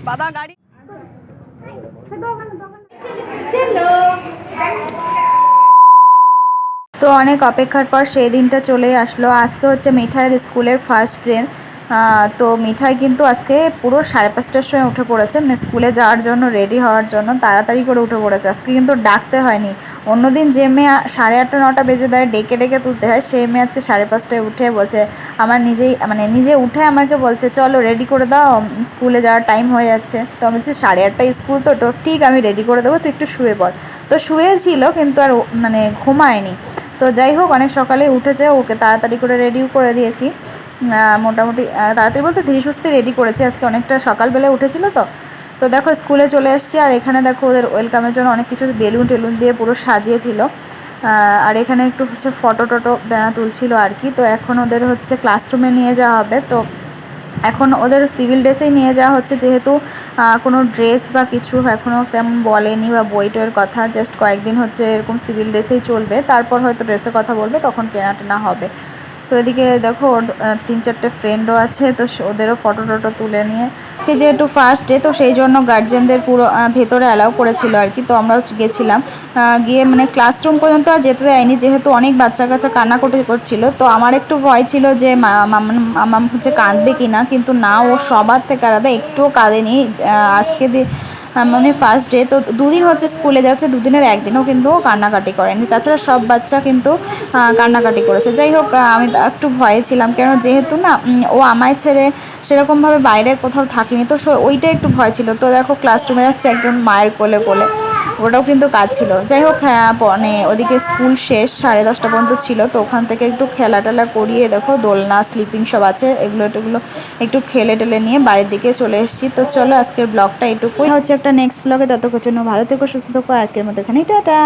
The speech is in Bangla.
বাবা গাড়ি তো অনেক অপেক্ষার পর সেই দিনটা চলে আসলো। আজকে হচ্ছে মিঠাইয়ের স্কুলের ফার্স্ট ডে। তো মিঠাই কিন্তু আজকে পুরো 5:30টার সময় উঠে পড়েছে, মানে স্কুলে যাওয়ার জন্য রেডি হওয়ার জন্য তাড়াতাড়ি করে উঠে পড়েছে। আজকে কিন্তু ডাকতে হয়নি। অন্যদিন যে মেয়ে 8:30 9টা বেজে দেয় ডেকে ডেকে তুলতে হয়, সেই মেয়ে আজকে 5:30টায় উঠে বলছে আমার নিজে উঠে আমাকে বলছে চলো রেডি করে দাও, স্কুলে যাওয়ার টাইম হয়ে যাচ্ছে। তো আমি বলছি 8:30টায় স্কুল, তো ঠিক আমি রেডি করে দেবো, তুই একটু শুয়ে পড়। তো শুয়েছিল কিন্তু আর মানে ঘুমায়নি। তো যাই হোক অনেক সকালেই উঠেছে, ওকে তাড়াতাড়ি করে রেডিও করে দিয়েছি। মোটামুটি তাড়াতাড়ি বলতে ধীরে সুস্থে রেডি করেছি, আজকে অনেকটা সকালবেলায় উঠেছিল। তো দেখো স্কুলে চলে এসেছি, আর এখানে দেখো ওদের ওয়েলকামের জন্য অনেক কিছু বেলুন টেলুন দিয়ে পুরো সাজিয়েছিল। আর এখানে একটু হচ্ছে ফটো টটো তুলছিল আর কি। তো এখন ওদের হচ্ছে ক্লাসরুমে নিয়ে যাওয়া হবে। তো এখন ওদের সিভিল ড্রেসেই নিয়ে যাওয়া হচ্ছে, যেহেতু কোনো ড্রেস বা কিছু এখনও তেমন বলেনি বা বই টইয়ের কথা, জাস্ট কয়েকদিন হচ্ছে এরকম সিভিল ড্রেসেই চলবে, তারপর হয়তো ড্রেসের কথা বলবে, তখন কেনা টেনা হবে। তো এদিকে দেখো ওর 3-4টে ফ্রেন্ডও আছে, তো ওদেরও ফটো টটো তুলে নিয়ে যেহেতু ফার্স্ট ডে, তো সেই জন্য গার্জেনদের পুরো ভেতরে অ্যালাউ করেছিল আর কি। তো আমরাও গেছিলাম, গিয়ে মানে ক্লাসরুম পর্যন্ত আর যেতে দেয়নি, যেহেতু অনেক বাচ্চা কাচ্চা কান্নাকুটি করছিল। তো আমার একটু ভয় ছিল যে মামাম হচ্ছে কাঁদবে কি না, কিন্তু না, ও সবার থেকে আলাদা, একটুও কাঁদেনি। আজকে মানে ফার্স্ট ডে তো 2 দিন হচ্ছে স্কুলে যাচ্ছে, 2 দিনের একদিনও কিন্তু কান্নাকাটি করেনি। তাছাড়া সব বাচ্চা কিন্তু কান্নাকাটি করেছে। যাই হোক আমি একটু ভয়ে ছিলাম, কেন যেহেতু না ও আমায় ছেড়ে সেরকমভাবে বাইরে কোথাও থাকিনি, তো ওইটাই একটু ভয় ছিল। তো দেখো ক্লাসরুমে যাচ্ছে একজন মায়ের কোলে কোলে, ওটাও কিন্তু কাজ ছিল। যাই হোক হ্যাঁ, মানে ওদিকে স্কুল শেষ 10:30 পর্যন্ত ছিল, তো ওখান থেকে একটু খেলা টেলা করিয়ে দেখো দোলনা স্লিপিং সব আছে, এগুলো একটু খেলে টেলে নিয়ে বাড়ির দিকে চলে এসেছি। তো চলো আজকের ব্লগটা এটুকুই, হচ্ছে একটা নেক্সট ব্লগে, ততক্ষণ জন্য ভালো থেকো, সুস্থ থেকো। আজকের মতো এখানেই টাটা।